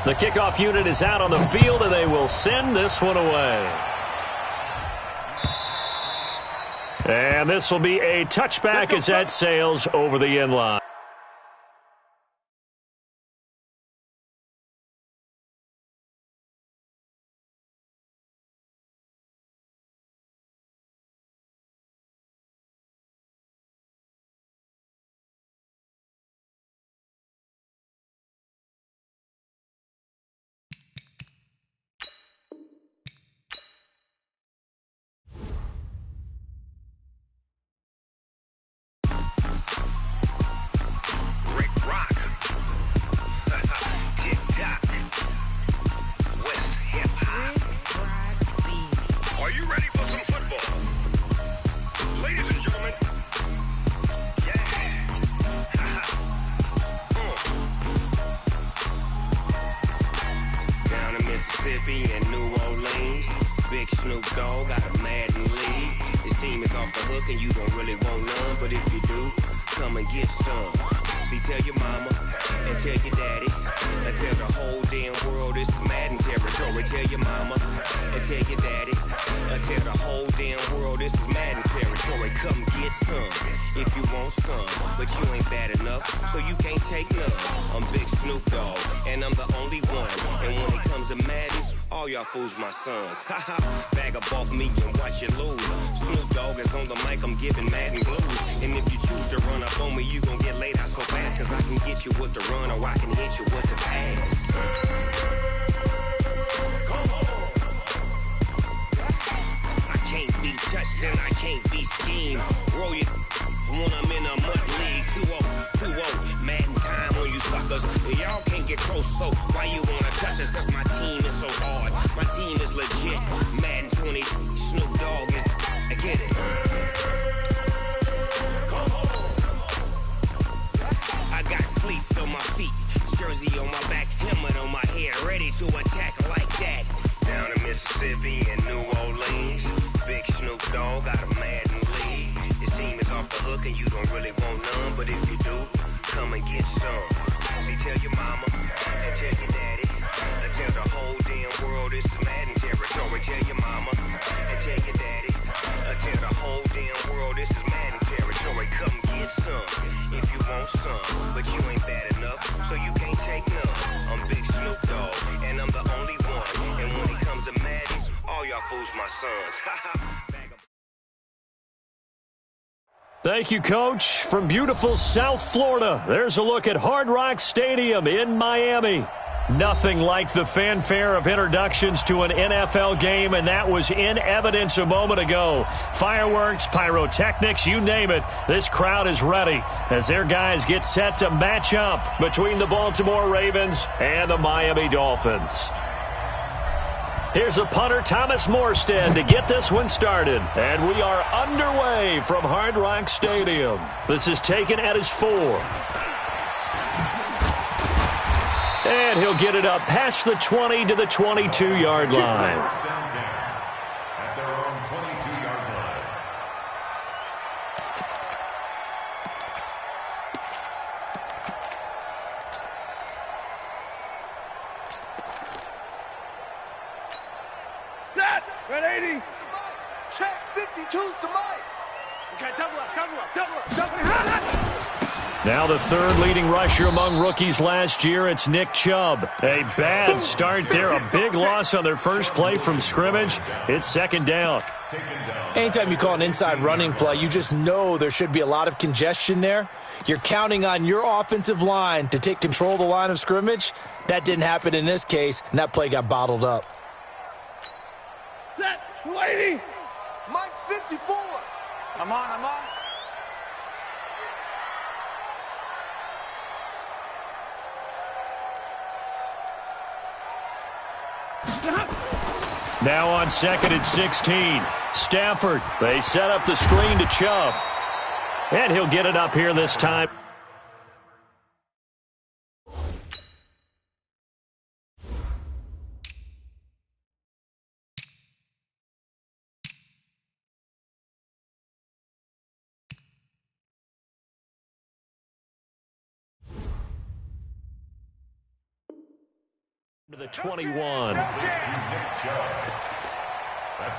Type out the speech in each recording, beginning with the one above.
The kickoff unit is out on the field, and they will send this one away. And this will be a touchback as that sails over the end line. Mississippi and New Orleans. Big Snoop Dogg got a Madden league. His team is off the hook and you don't really want none, but if you do, come and get some. See, tell your mama and tell your daddy and tell the whole damn world this is Madden territory. Tell your mama and tell your daddy and tell the whole damn world this is Madden territory. Come get some if you want some, but you ain't bad enough, so you can't take none. I'm Big Snoop Dogg and I'm the only one, and when it comes to Madden, all y'all fools my sons. Haha, bag up off me and watch you lose. Snoop Dogg is on the mic, I'm giving Madden blues. And if you choose to run up on me, you gon' get laid out so fast, cause I can get you with the run or I can hit you with the pass. I can't be touched and I can't be schemed. Roll you when I'm in a mud league. 2-0, Madden time on you suckers. Y'all can't get close, so why you wanna touch us? Cause my team is so hard, my team is legit. Madden 20, Snoop Dogg is, I get it. I got cleats on my feet, jersey on my back, helmet on my head, ready to attack like that. Down in Mississippi and New Orleans, Big Snoop Dogg got a Madden league. His team is off the hook and you don't really want none, but if you do, come and get some. See, tell your mama and tell your daddy and tell the whole damn world this is Madden territory. Tell your mama and tell your daddy and tell the whole damn world this is Madden territory. Come get some if you want some, but you ain't bad enough, so you can't take none. I'm Big Snoop Dogg and I'm the only one, and when it comes to Madden, all y'all fools my sons. Thank you, Coach. From beautiful South Florida, there's a look at Hard Rock Stadium in Miami. Nothing like the fanfare of introductions to an NFL game, and that was in evidence a moment ago. Fireworks, pyrotechnics, you name it. This crowd is ready as their guys get set to match up between the Baltimore Ravens and the Miami Dolphins. Here's a punter, Thomas Morstead, to get this one started. And we are underway from Hard Rock Stadium. This is taken at his 4. And he'll get it up past the 20 to the 22-yard line. Red 80. Check 52's to Mike. Okay, double up. Now the third leading rusher among rookies last year, it's Nick Chubb. A bad start there, a big loss on their first play from scrimmage. It's second down. Anytime you call an inside running play, you just know there should be a lot of congestion there. You're counting on your offensive line to take control of the line of scrimmage. That didn't happen in this case, and that play got bottled up. Set, 280. Mike 54. I'm on. Now on second and 16. Stafford, they set up the screen to Chubb. And he'll get it up here this time. To the 21. That's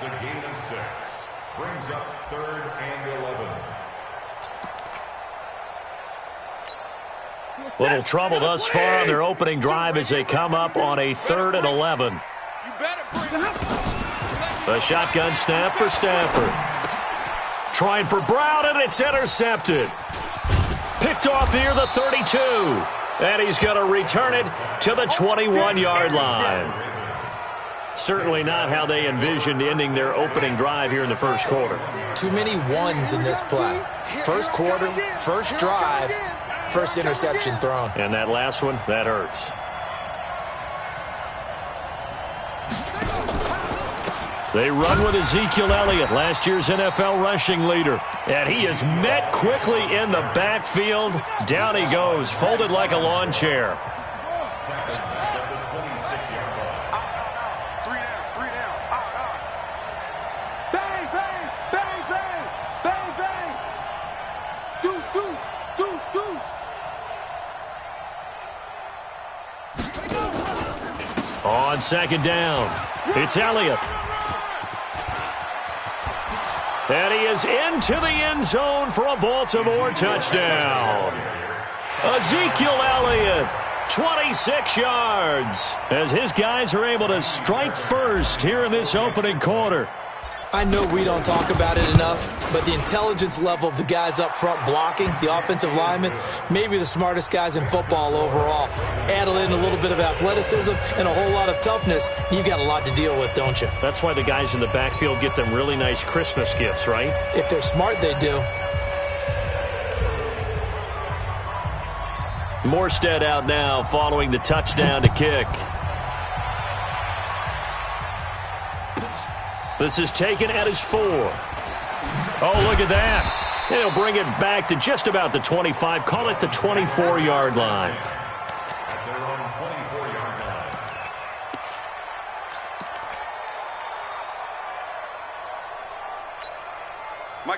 a gain of 6. Brings up 3rd and 11. Little trouble thus far on their opening drive as they come up on a 3rd and 11. A shotgun snap for Stafford. Trying for Brown, and it's intercepted. Picked off near the 32. And he's going to return it to the 21-yard line. Certainly not how they envisioned ending their opening drive here in the first quarter. Too many ones in this play. First quarter, first drive, first interception thrown. And that last one, that hurts. They run with Ezekiel Elliott, last year's NFL rushing leader. And he is met quickly in the backfield. Down he goes, folded like a lawn chair. Bang, bang, bang, bang, bang, bang. Deuce, deuce, deuce, deuce. On second down, it's Elliott. And he is into the end zone for a Baltimore touchdown. Ezekiel Elliott, 26 yards, as his guys are able to strike first here in this opening quarter. I know we don't talk about it enough, but the intelligence level of the guys up front blocking, the offensive linemen, maybe the smartest guys in football overall. Add in a little bit of athleticism and a whole lot of toughness, you've got a lot to deal with, don't you? That's why the guys in the backfield get them really nice Christmas gifts, right? If they're smart, they do. Morstead out now following the touchdown to kick. This is taken at his 4. Oh, look at that. He'll bring it back to just about the 25. Call it the 24-yard line. At their own 24-yard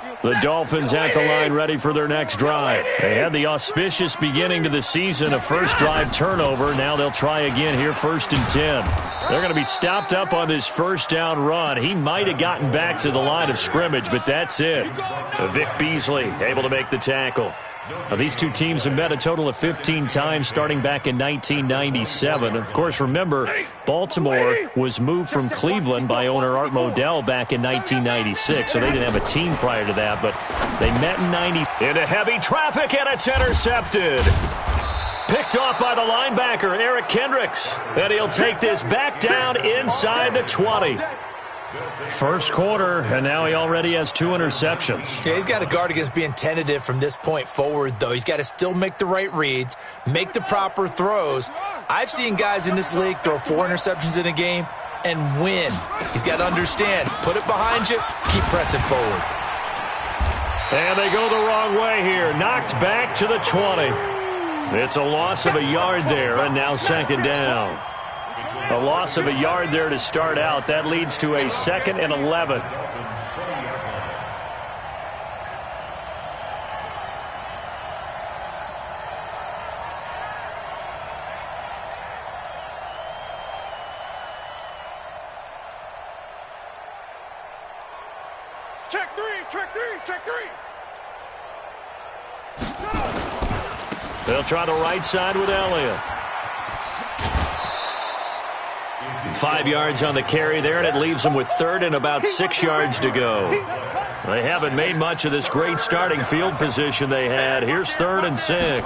line. The Dolphins at the line ready for their next drive. They had the auspicious beginning to the season, a first drive turnover. Now they'll try again here, 1st and 10. They're going to be stopped up on this first down run. He might have gotten back to the line of scrimmage, but that's it. Vic Beasley able to make the tackle. Now, these two teams have met a total of 15 times starting back in 1997. Of course, remember, Baltimore was moved from Cleveland by owner Art Modell back in 1996, so they didn't have a team prior to that, but they met in 90. Into heavy traffic, and it's intercepted. Picked off by the linebacker, Eric Kendricks. And he'll take this back down inside the 20. First quarter, and now he already has 2 interceptions. Yeah, he's got to guard against being tentative from this point forward, though. He's got to still make the right reads, make the proper throws. I've seen guys in this league throw 4 interceptions in a game and win. He's got to understand, put it behind you, keep pressing forward. And they go the wrong way here. Knocked back to the 20. It's a loss of a yard there, and now second down. A loss of a yard there to start out. That leads to a 2nd and 11. Check 3, check 3, check 3. They'll try the right side with Elliott. 5 yards on the carry there, and it leaves them with 3rd and about 6 yards to go. They haven't made much of this great starting field position they had. Here's 3rd and 6.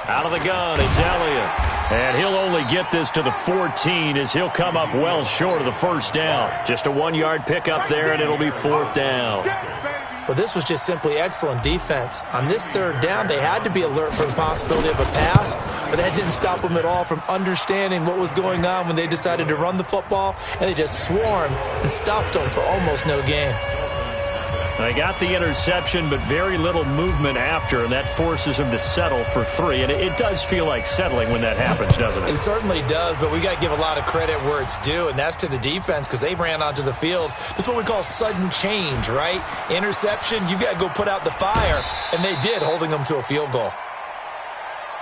Out of the gun, it's Elliott. And he'll only get this to the 14 as he'll come up well short of the first down. Just a 1-yard pickup there, and it'll be 4th down. Well, this was just simply excellent defense. On this 3rd down, they had to be alert for the possibility of a pass, but that didn't stop them at all from understanding what was going on when they decided to run the football, and they just swarmed and stuffed them for almost no gain. They got the interception, but very little movement after, and that forces them to settle for 3. And it does feel like settling when that happens, doesn't it? It certainly does, but we got to give a lot of credit where it's due, and that's to the defense because they ran onto the field. This is what we call sudden change, right? Interception, you got to go put out the fire, and they did, holding them to a field goal.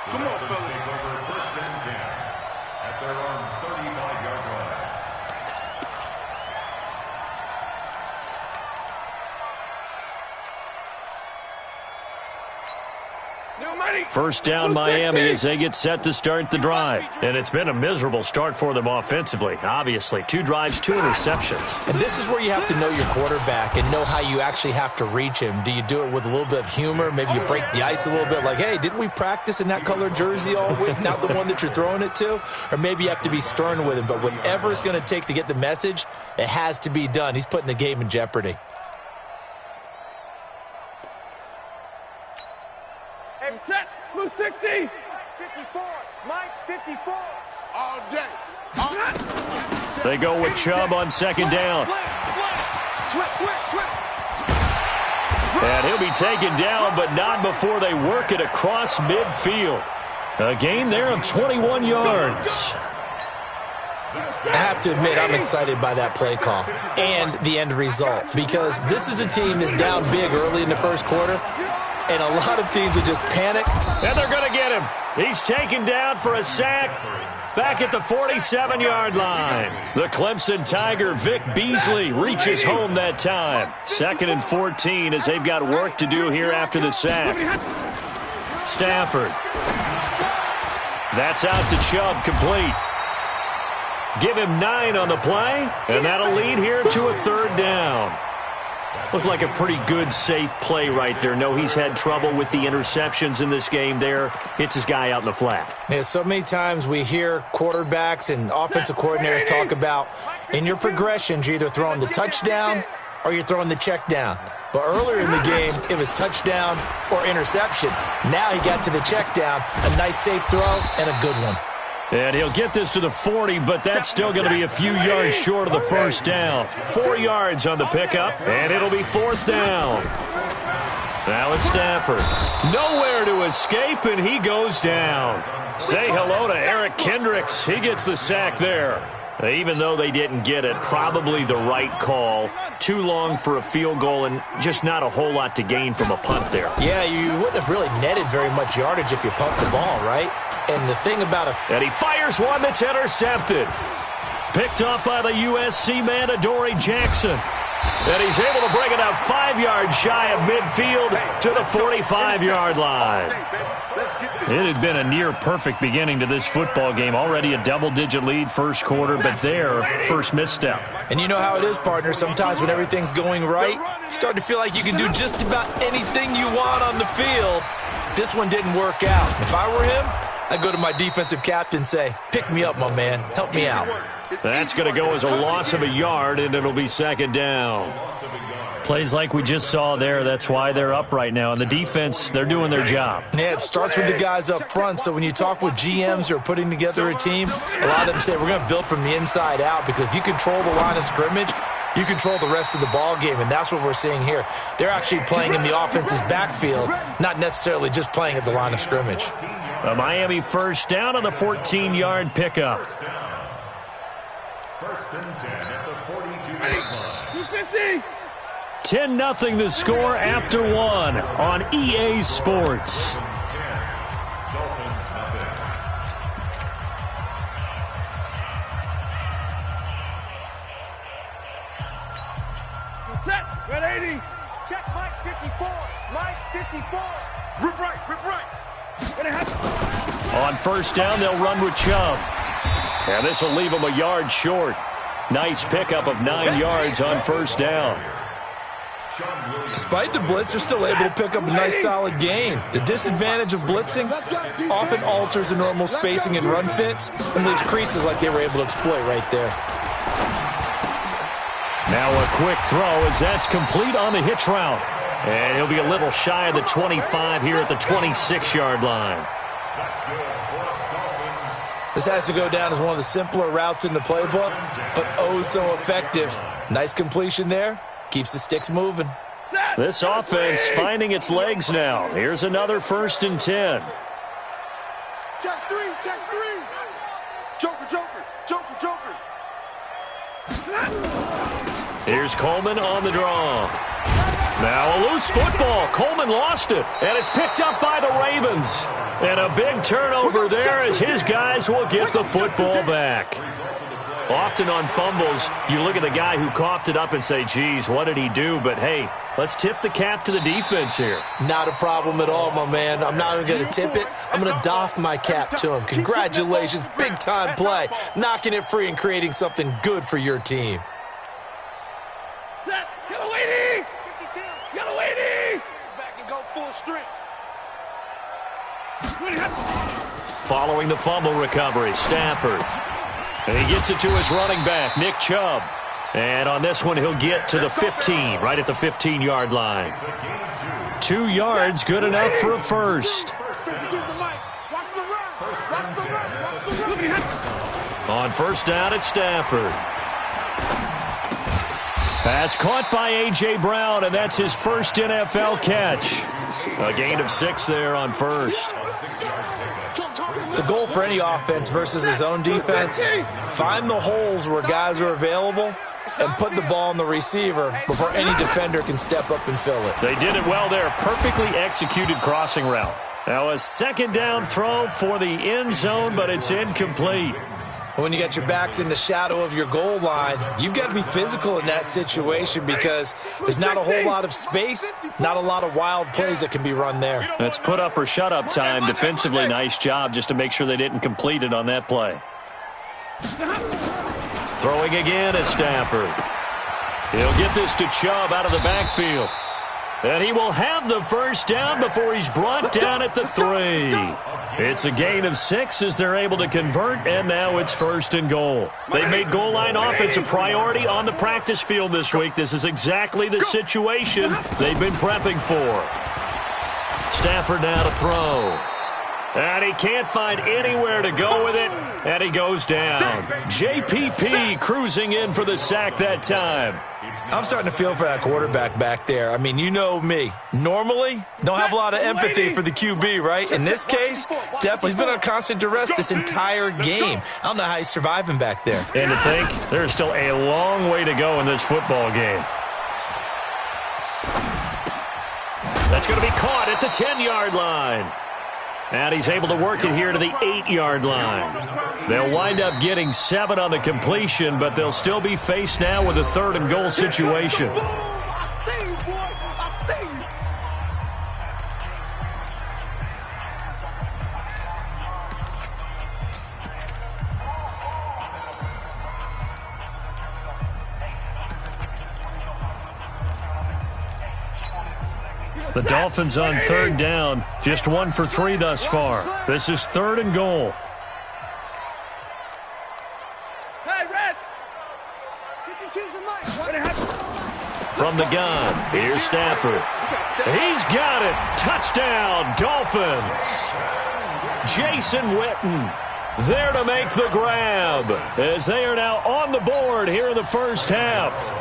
Come on, fellas. Take over 1st and 10 at their own First down Miami as they get set to start the drive. And it's been a miserable start for them offensively, obviously. 2 drives, 2 interceptions. And this is where you have to know your quarterback and know how you actually have to reach him. Do you do it with a little bit of humor? Maybe you break the ice a little bit like, hey, didn't we practice in that colored jersey all week? Not the one that you're throwing it to? Or maybe you have to be stern with him. But whatever it's going to take to get the message, it has to be done. He's putting the game in jeopardy. Check, blue 60. 54, Mike 54. All day. They go with Chubb on second down. And he'll be taken down, but not before they work it across midfield. A gain there of 21 yards. I have to admit, I'm excited by that play call and the end result, because this is a team that's down big early in the first quarter, and a lot of teams will just panic. And they're going to get him. He's taken down for a sack back at the 47-yard line. The Clemson Tiger, Vic Beasley, reaches home that time. 2nd and 14 as they've got work to do here after the sack. Stafford. That's out to Chubb, complete. Give him 9 on the play, and that'll lead here to a 3rd down. Looked like a pretty good, safe play right there. No, he's had trouble with the interceptions in this game there. Hits his guy out in the flat. Yeah, so many times we hear quarterbacks and offensive coordinators talk about in your progressions, you're either throwing the touchdown or you're throwing the check down. But earlier in the game, it was touchdown or interception. Now he got to the check down, a nice safe throw, and a good one. And he'll get this to the 40, but that's still going to be a few yards short of the first down. 4 yards on the pickup, and it'll be 4th down. Now it's Stafford. Nowhere to escape, and he goes down. Say hello to Eric Kendricks. He gets the sack there. Even though they didn't get it, probably the right call. Too long for a field goal and just not a whole lot to gain from a punt there. Yeah, you wouldn't have really netted very much yardage if you pumped the ball, right? And the thing about it... And he fires one that's intercepted. Picked up by the USC man, Adoree Jackson. And he's able to bring it out 5 yards shy of midfield to the 45-yard line. It had been a near-perfect beginning to this football game. Already a double-digit lead first quarter, but their first misstep. And you know how it is, partner. Sometimes when everything's going right, you start to feel like you can do just about anything you want on the field. This one didn't work out. If I were him, I'd go to my defensive captain and say, pick me up, my man. Help me out. That's going to go as a loss of a yard, and it'll be 2nd down. Plays like we just saw there, that's why they're up right now. And the defense, they're doing their job. Yeah, it starts with the guys up front. So when you talk with GMs who are putting together a team, a lot of them say we're going to build from the inside out, because if you control the line of scrimmage, you control the rest of the ball game, and that's what we're seeing here. They're actually playing in the offense's backfield, not necessarily just playing at the line of scrimmage. A Miami first down on the 14-yard pickup. 1st and 10 at the 42-yard line. 10-0 the score after 1 on EA Sports. Dolphins nothing. Check, red 80. Check, Mike 54. Mike 54. Rip right. On first down, they'll run with Chubb. And this will leave them a yard short. Nice pickup of 9 yards on first down. Despite the blitz, they're still able to pick up a nice solid gain. The disadvantage of blitzing often alters the normal spacing and run fits and leaves creases like they were able to exploit right there. Now a quick throw as that's complete on the hitch route. And he'll be a little shy of the 25 here at the 26-yard line. This has to go down as one of the simpler routes in the playbook, but oh so effective. Nice completion there. Keeps the sticks moving. This offense finding its legs now. Here's another 1st and 10. Check 3. Joker. Here's Coleman on the draw. Now a loose football. Coleman lost it, and it's picked up by the Ravens. And a big turnover there as his guys will get the football back. Often on fumbles, you look at the guy who coughed it up and say, geez, what did he do? But, hey, let's tip the cap to the defense here. Not a problem at all, my man. I'm not even going to tip it. I'm going to doff my cap to him. Congratulations, big-time play. Knocking it free and creating something good for your team. Set. Yellow 80. 52. Yellow 80. Back and go full strength. Following the fumble recovery, Stafford. And he gets it to his running back, Nick Chubb. And on this one, he'll get to the 15, right at the 15-yard line. 2 yards, good enough for a first. On first down, it's Stafford. Pass caught by A.J. Brown, and that's his first NFL catch. A gain of 6 there on first. The goal for any offense versus his own defense, find the holes where guys are available and put the ball in the receiver before any defender can step up and fill it. They did it well there. Perfectly executed crossing route. Now a second down throw for the end zone, but it's incomplete. When you got your backs in the shadow of your goal line, you've got to be physical in that situation because there's not a whole lot of space, not a lot of wild plays that can be run there. That's put up or shut up time. Defensively, nice job just to make sure they didn't complete it on that play. Throwing again is Stafford. He'll get this to Chubb out of the backfield. And he will have the first down before he's brought down at the 3. It's a gain of 6 as they're able to convert, and now it's first and goal. They've made goal line offense a priority on the practice field this week. This is exactly the situation they've been prepping for. Stafford now to throw. And he can't find anywhere to go with it, and he goes down. JPP cruising in for the sack that time. I'm starting to feel for that quarterback back there. I mean, you know me. Normally, don't have a lot of empathy for the QB, right? In this case, definitely. He's been under constant duress this entire game. I don't know how he's surviving back there. And to think, there's still a long way to go in this football game. That's going to be caught at the 10-yard line. And he's able to work it here to the 8-yard line. They'll wind up getting 7 on the completion, but they'll still be faced now with a 3rd and goal situation. The Dolphins on 3rd down, just 1 for 3 thus far. This is 3rd and goal. Hey, Red. From the gun, here's Stafford. He's got it. Touchdown, Dolphins. Jason Witten there to make the grab as they are now on the board here in the first half.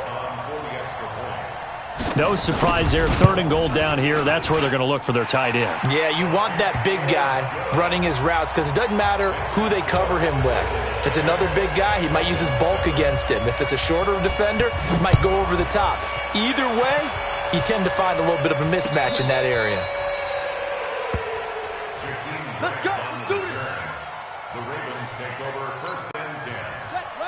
No surprise there, 3rd and goal down here. That's where they're going to look for their tight end. Yeah, you want that big guy running his routes because it doesn't matter who they cover him with. If it's another big guy, he might use his bulk against him. If it's a shorter defender, he might go over the top. Either way, you tend to find a little bit of a mismatch in that area. Let's go. Let's do this. The Ravens take over 1st and 10.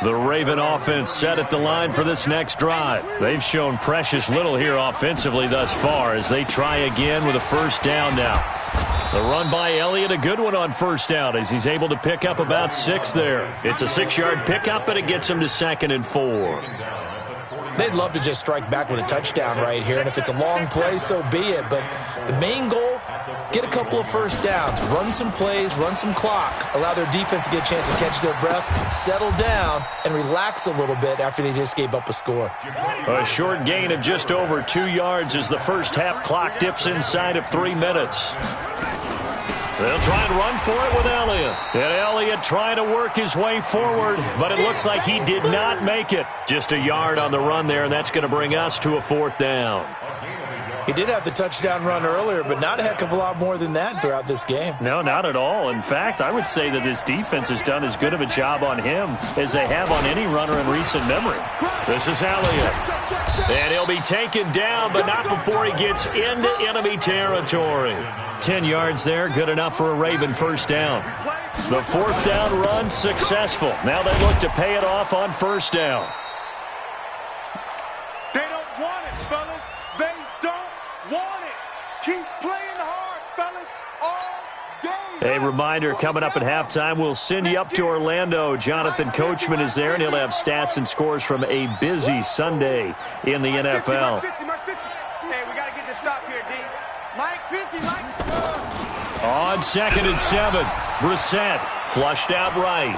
The Raven offense set at the line for this next drive. They've shown precious little here offensively thus far as they try again with a first down now. The run by Elliott, a good one on first down as he's able to pick up about 6 there. It's a 6-yard pickup, and it gets him to 2nd and 4. They'd love to just strike back with a touchdown right here, and if it's a long play, so be it. But the main goal, get a couple of first downs, run some plays, run some clock, allow their defense to get a chance to catch their breath, settle down, and relax a little bit after they just gave up a score. A short gain of just over 2 yards as the first half clock dips inside of 3 minutes. They'll try and run for it with Elliott. And Elliott trying to work his way forward, but it looks like he did not make it. Just a yard on the run there, and that's going to bring us to a 4th down. He did have the touchdown run earlier, but not a heck of a lot more than that throughout this game. No, not at all. In fact, I would say that this defense has done as good of a job on him as they have on any runner in recent memory. This is Elliott. And he'll be taken down, but not before he gets into enemy territory. 10 yards there, good enough for a Raven first down. The fourth down run successful. Now they look to pay it off on first down. They don't want it, fellas. They don't want it. Keep playing hard, fellas, all day. A reminder, coming up at halftime, we'll send you up to Orlando. Jonathan Coachman is there, and he'll have stats and scores from a busy Sunday in the NFL. Hey, we got to get this stop here, D. Mike 50, Mike. On 2nd and 7, Brissett flushed out right.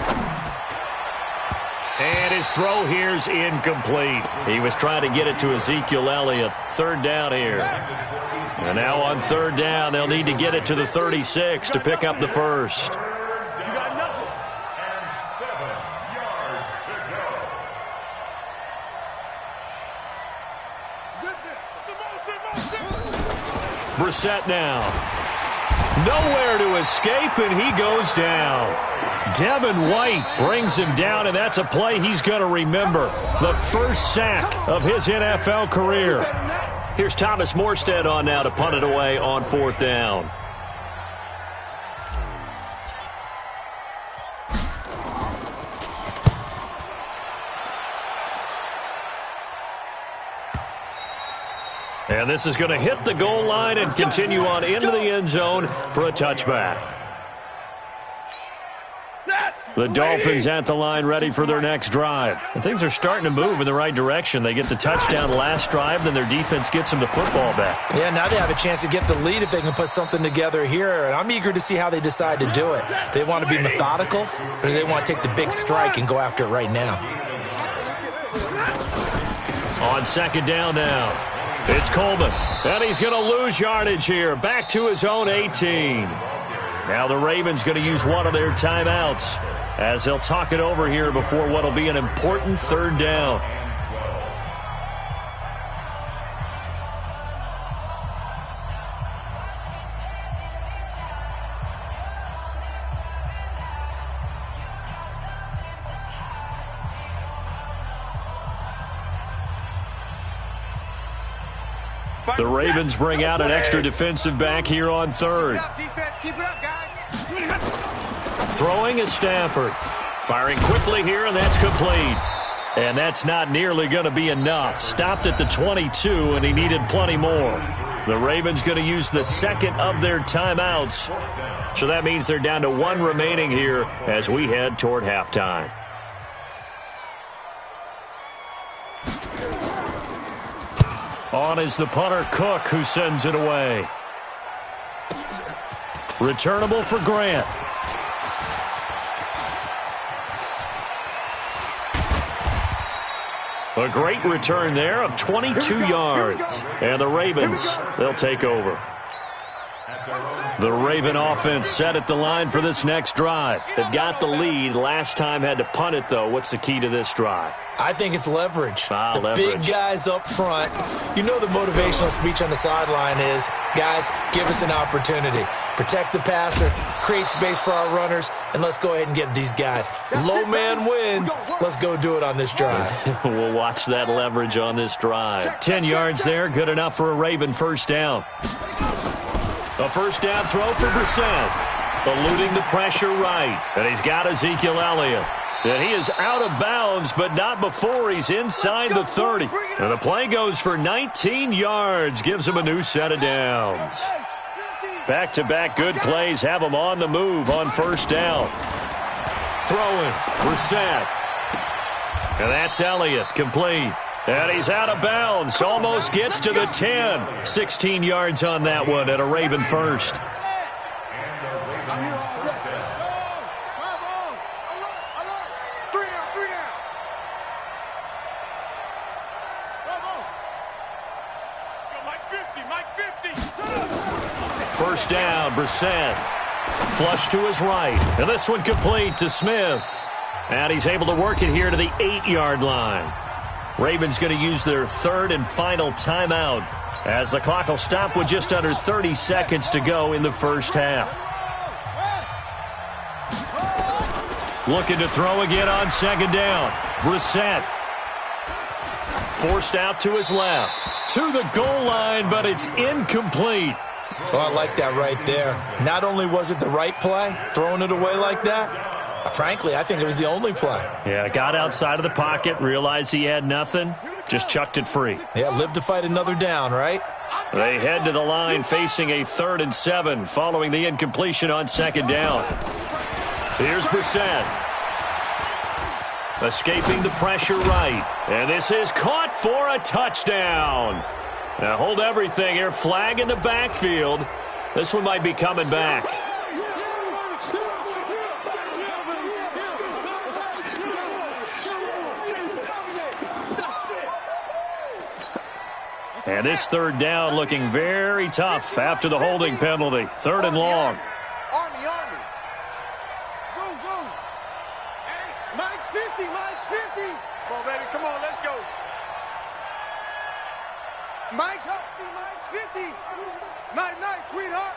And his throw here's incomplete. He was trying to get it to Ezekiel Elliott. Third down here. And now on third down, they'll need to get it to the 36 to pick up the first. You got nothing. And 7 yards to go. Brissett now. Nowhere to escape, and he goes down. Devin White brings him down, and that's a play he's going to remember. The first sack of his NFL career. Here's Thomas Morstead on now to punt it away on fourth down. And this is going to hit the goal line and continue on into the end zone for a touchback. The Dolphins at the line ready for their next drive. And things are starting to move in the right direction. They get the touchdown last drive, then their defense gets them the football back. Yeah, now they have a chance to get the lead if they can put something together here. And I'm eager to see how they decide to do it. Do they want to be methodical, or do they want to take the big strike and go after it right now? On second down now. It's Coleman, and he's going to lose yardage here. Back to his own 18. Now the Ravens going to use one of their timeouts as they'll talk it over here before what will be an important third down. The Ravens bring out an extra defensive back here on third. Throwing is Stafford. Firing quickly here, and that's complete. And that's not nearly going to be enough. Stopped at the 22, and he needed plenty more. The Ravens going to use the second of their timeouts. So that means they're down to one remaining here as we head toward halftime. On is the punter, Cook, who sends it away. Returnable for Grant. A great return there of 22 yards. And the Ravens, they'll take over. The Raven offense set at the line for this next drive. They've got the lead. Last time had to punt it, though. What's the key to this drive? I think it's leverage. Leverage. Big guys up front. You know the motivational speech on the sideline is, guys, give us an opportunity. Protect the passer, create space for our runners, and let's go ahead and get these guys. Low man wins. Let's go do it on this drive. We'll watch that leverage on this drive. 10 yards there, good enough for a Raven first down. A first down throw for Brissett. Eluding the pressure right. And he's got Ezekiel Elliott. And he is out of bounds, but not before he's inside the 30. And the play goes for 19 yards. Gives him a new set of downs. Back-to-back good plays have him on the move on first down. Throwing, Brissett. And that's Elliott, complete. And he's out of bounds. Almost gets to the 10. 16 yards on that one at a Raven first. First down, Brissett. Flush to his right. And this one complete to Smith. And he's able to work it here to the 8-yard line. Ravens going to use their third and final timeout as the clock will stop with just under 30 seconds to go in the first half. Looking to throw again on second down. Brissett. Forced out to his left. To the goal line, but it's incomplete. Oh, I like that right there. Not only was it the right play, throwing it away like that, frankly, I think it was the only play. Yeah, got outside of the pocket, realized he had nothing, just chucked it free. Yeah, live to fight another down, right? They head to the line facing a 3rd and 7 following the incompletion on 2nd down. Here's Brissett. Escaping the pressure right. And this is caught for a touchdown. Now hold everything here. Flag in the backfield. This one might be coming back. And this 3rd down looking very tough after the holding penalty. 3rd and long. Army. Move. Hey, Mike's 50. Come on, baby. Come on, let's go. Mike's 50. Night, sweetheart.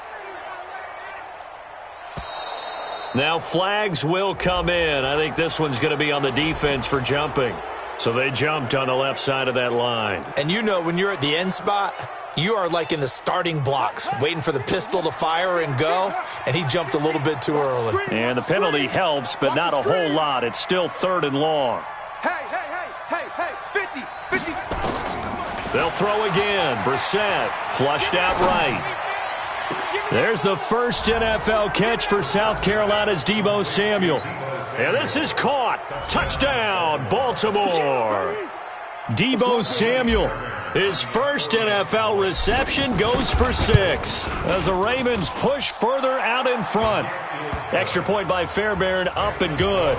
Now flags will come in. I think this one's going to be on the defense for jumping. So they jumped on the left side of that line. And you know when you're at the end spot, you are like in the starting blocks, waiting for the pistol to fire and go, and he jumped a little bit too early. And the penalty helps, but not a whole lot. It's still 3rd and long. Hey, 50. They'll throw again. Brissett flushed out right. There's the first NFL catch for South Carolina's Deebo Samuel. And this is caught. Touchdown, Baltimore. Deebo Samuel, his first NFL reception, goes for 6 as the Ravens push further out in front. Extra point by Fairbairn, up and good.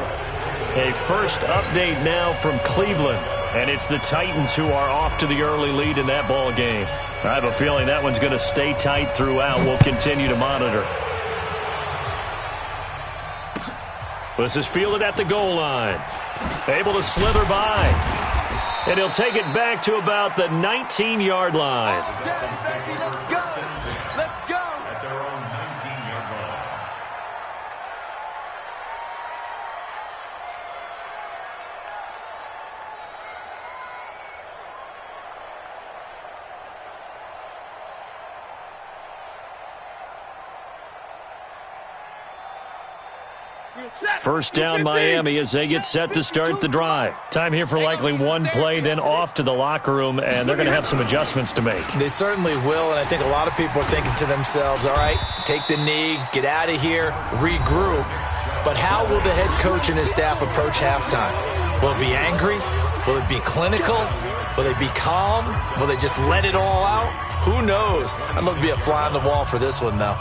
A first update now from Cleveland, and it's the Titans who are off to the early lead in that ball game. I have a feeling that one's going to stay tight throughout. We'll continue to monitor. This is fielded at the goal line. Able to slither by. And he'll take it back to about the 19-yard line. Let's go. At their own 19-yard line. First down, Miami, as they get set to start the drive. Time here for likely one play, then off to the locker room, and they're going to have some adjustments to make. They certainly will, and I think a lot of people are thinking to themselves, all right, take the knee, get out of here, regroup. But how will the head coach and his staff approach halftime? Will it be angry? Will it be clinical? Will they be calm? Will they just let it all out? Who knows? I'd love to be a fly on the wall for this one, though.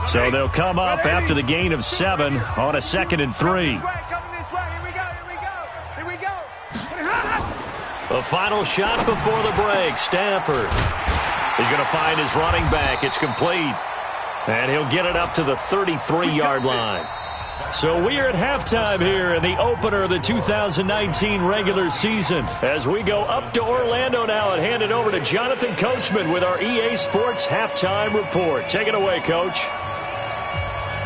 So they'll come up after the gain of 7 on a 2nd and 3. Here we go. The final shot before the break. Stafford is going to find his running back. It's complete. And he'll get it up to the 33-yard line. So we are at halftime here in the opener of the 2019 regular season. As we go up to Orlando now and hand it over to Jonathan Coachman with our EA Sports halftime report. Take it away, Coach.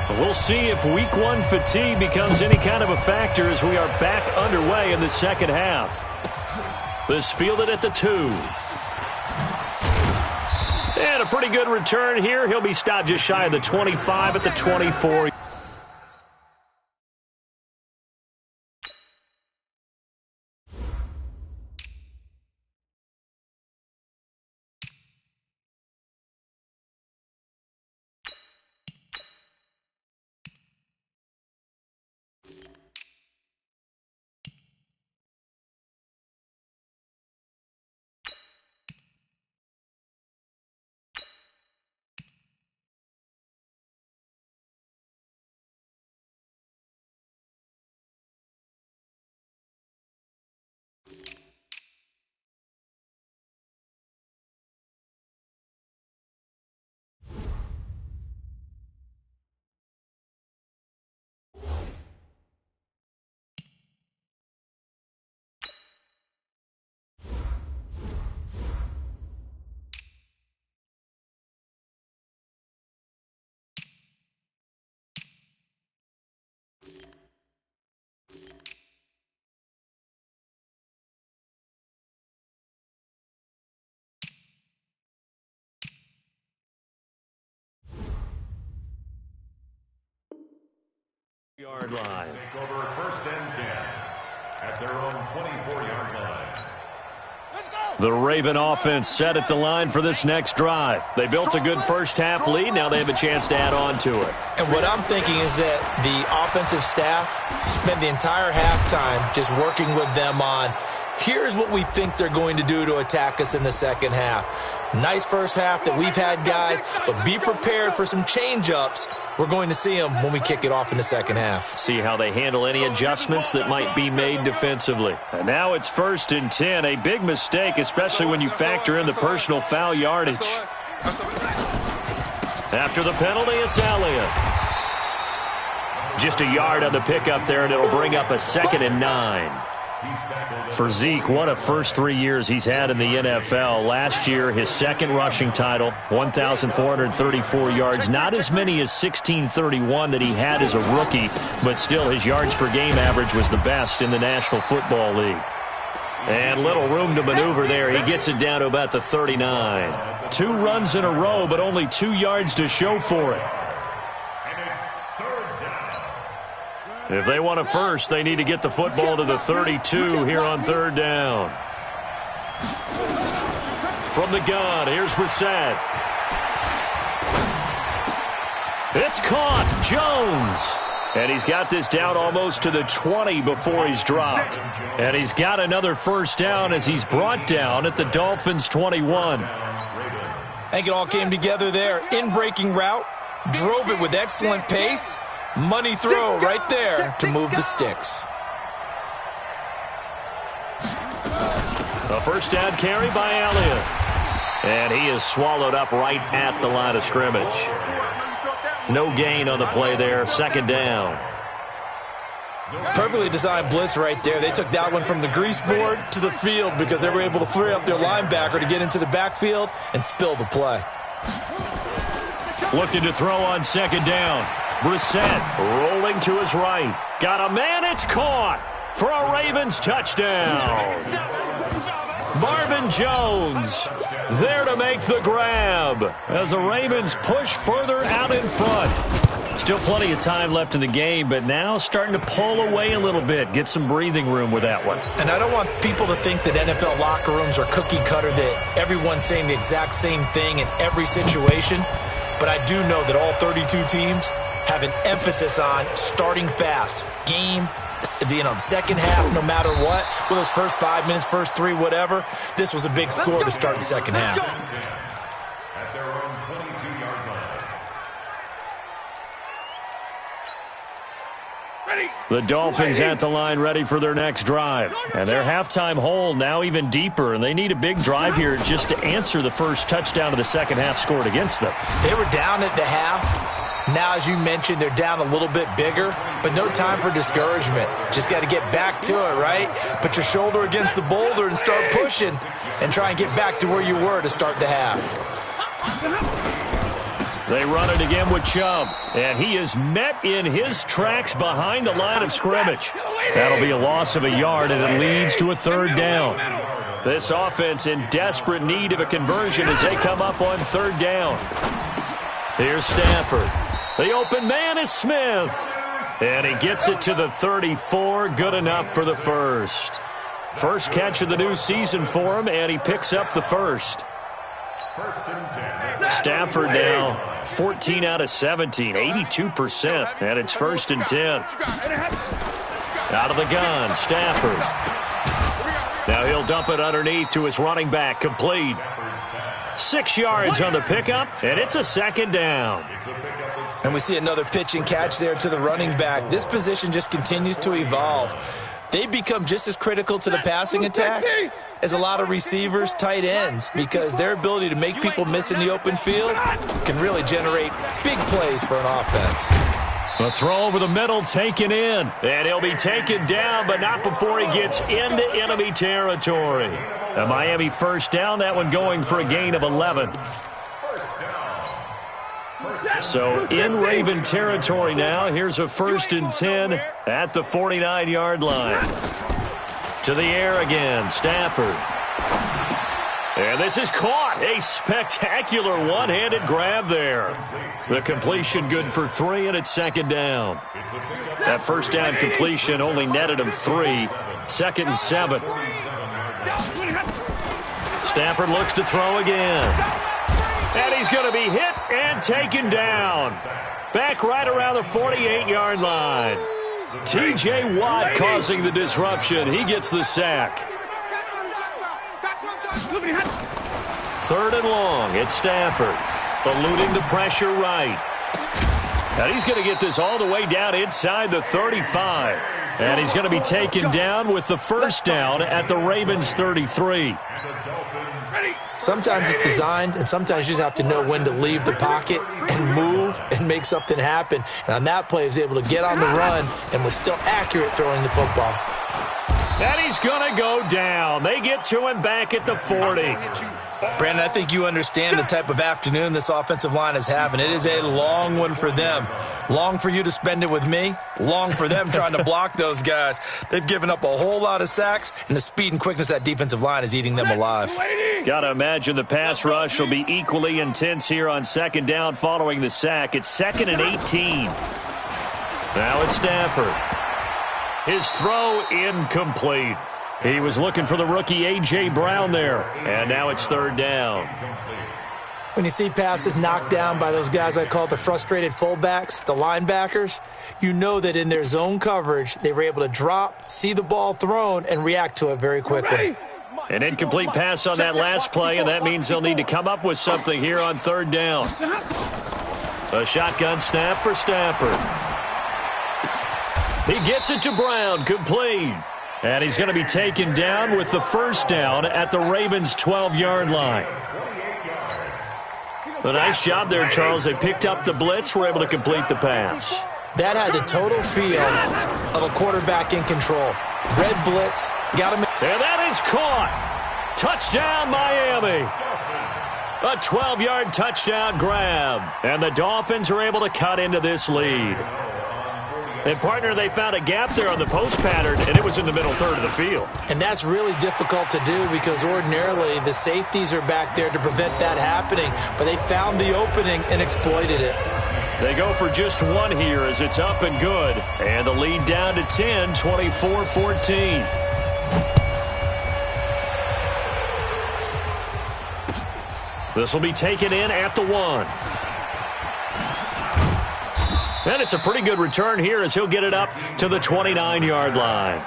We'll see if week 1 fatigue becomes any kind of a factor as we are back underway in the second half. This fielded at the 2. And a pretty good return here. He'll be stopped just shy of the 25 at the 24. Yard line. Take over 1st and 10 at their own 24-yard line. The Raven offense set at the line for this next drive. They built a good first-half lead. Now they have a chance to add on to it. And what I'm thinking is that the offensive staff spent the entire halftime just working with them on, here's what we think they're going to do to attack us in the second half. Nice first half that we've had, guys, but be prepared for some change-ups. We're going to see them when we kick it off in the second half. See how they handle any adjustments that might be made defensively. And now it's 1st and 10, a big mistake, especially when you factor in the personal foul yardage. After the penalty, it's Elliott. Just a yard on the pickup there, and it'll bring up a 2nd and 9. For Zeke, what a first 3 years he's had in the NFL. Last year, his 2nd rushing title, 1,434 yards. Not as many as 1,631 that he had as a rookie, but still his yards per game average was the best in the National Football League. And little room to maneuver there. He gets it down to about the 39. 2 runs in a row, but only 2 yards to show for it. If they want a first, they need to get the football to the 32 here on 3rd down. From the gun, here's Brissett. It's caught. Jones. And he's got this down almost to the 20 before he's dropped. And he's got another first down as he's brought down at the Dolphins' 21. I think it all came together there. In-breaking route, drove it with excellent pace. Money throw right there to move the sticks. A first down carry by Elliott. And he is swallowed up right at the line of scrimmage. No gain on the play there. 2nd down. Perfectly designed blitz right there. They took that one from the grease board to the field because they were able to free up their linebacker to get into the backfield and spill the play. Looking to throw on 2nd down. Brissett rolling to his right. Got a man, it's caught for a Ravens touchdown. Marvin Jones there to make the grab as the Ravens push further out in front. Still plenty of time left in the game, but now starting to pull away a little bit. Get some breathing room with that one. And I don't want people to think that NFL locker rooms are cookie cutter, that everyone's saying the exact same thing in every situation. But I do know that all 32 teams have an emphasis on starting fast. Game, the second half, no matter what, with those first 5 minutes, first 3, whatever, this was a big score to start the second half. At their own 22-yard line. The Dolphins at the line ready for their next drive. And their halftime hole now even deeper, and they need a big drive here just to answer the first touchdown of the second half scored against them. They were down at the half. Now, as you mentioned, they're down a little bit bigger, but no time for discouragement. Just got to get back to it, right? Put your shoulder against the boulder and start pushing and try and get back to where you were to start the half. They run it again with Chubb, and he is met in his tracks behind the line of scrimmage. That'll be a loss of a yard, and it leads to a 3rd down. This offense in desperate need of a conversion as they come up on 3rd down. Here's Stafford. The open man is Smith. And he gets it to the 34. Good enough for the first. First catch of the new season for him, and he picks up the first. 1st and 10. Stafford now 14 out of 17, 82%. And it's 1st and 10. Out of the gun, Stafford. Now he'll dump it underneath to his running back, complete. 6 yards on the pickup, and it's a 2nd down. And we see another pitch and catch there to the running back. This position just continues to evolve. They become just as critical to the passing attack as a lot of receivers, tight ends, because their ability to make people miss in the open field can really generate big plays for an offense. A throw over the middle taken in, and he'll be taken down, but not before he gets into enemy territory. A Miami first down, that one going for a gain of 11. So in Raven territory now, here's a 1st and 10 at the 49-yard line. To the air again, Stafford. And this is caught. A spectacular one-handed grab there. The completion good for 3, and it's second down. That first down completion only netted him 3. Second and 7. Stafford looks to throw again. And he's going to be hit and taken down. Back right around the 48-yard line. T.J. Watt causing the disruption. He gets the sack. Third and long. It's Stafford. Eluding the pressure right. And he's going to get this all the way down inside the 35. And he's going to be taken down with the first down at the Ravens' 33. Sometimes it's designed, and sometimes you just have to know when to leave the pocket and move and make something happen. And on that play, he was able to get on the run and was still accurate throwing the football. And he's going to go down. They get to him back at the 40. Brandon, I think you understand the type of afternoon this offensive line is having. It is a long one for them. Long for you to spend it with me. Long for them trying to block those guys. They've given up a whole lot of sacks, and the speed and quickness of that defensive line is eating them alive. Got to imagine the pass rush will be equally intense here on second down following the sack. It's 2nd and 18. Now it's Stafford. His throw incomplete. He was looking for the rookie A.J. Brown there. And now it's third down. When you see passes knocked down by those guys I call the frustrated fullbacks, the linebackers, you know that in their zone coverage, they were able to drop, see the ball thrown, and react to it very quickly. An incomplete pass on that last play, and that means they'll need to come up with something here on third down. A shotgun snap for Stafford. He gets it to Brown, complete. And he's going to be taken down with the first down at the Ravens' 12-yard line. A nice job there, Charles. They picked up the blitz, were able to complete the pass. That had the total feel of a quarterback in control. Red blitz, got him. And that is caught. Touchdown, Miami. A 12-yard touchdown grab. And the Dolphins are able to cut into this lead. And, partner, they found a gap there on the post pattern, and it was in the middle third of the field. And that's really difficult to do because ordinarily the safeties are back there to prevent that happening. But they found the opening and exploited it. They go for just one here as it's up and good. And the lead down to 10, 24-14. This will be taken in at the 1. And it's a pretty good return here as he'll get it up to the 29-yard line.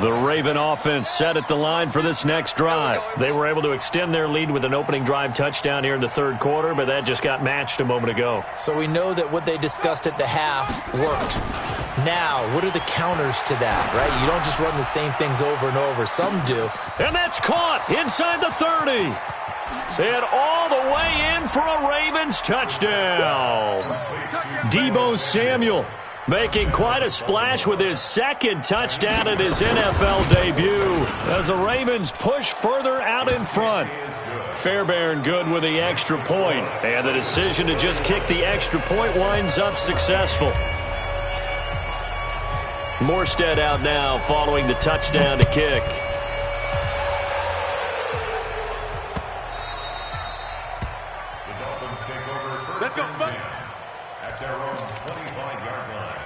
The Raven offense set at the line for this next drive. They were able to extend their lead with an opening drive touchdown here in the third quarter, but that just got matched a moment ago. So we know that what they discussed at the half worked. Now, what are the counters to that, right? You don't just run the same things over and over. Some do. And that's caught inside the 30. And all the way in for a Ravens touchdown. Deebo Samuel making quite a splash with his second touchdown in his NFL debut as the Ravens push further out in front. Fairbairn good with the extra point, and the decision to just kick the extra point winds up successful. Morstead out now following the touchdown to kick. Let's go, at their own 25-yard line.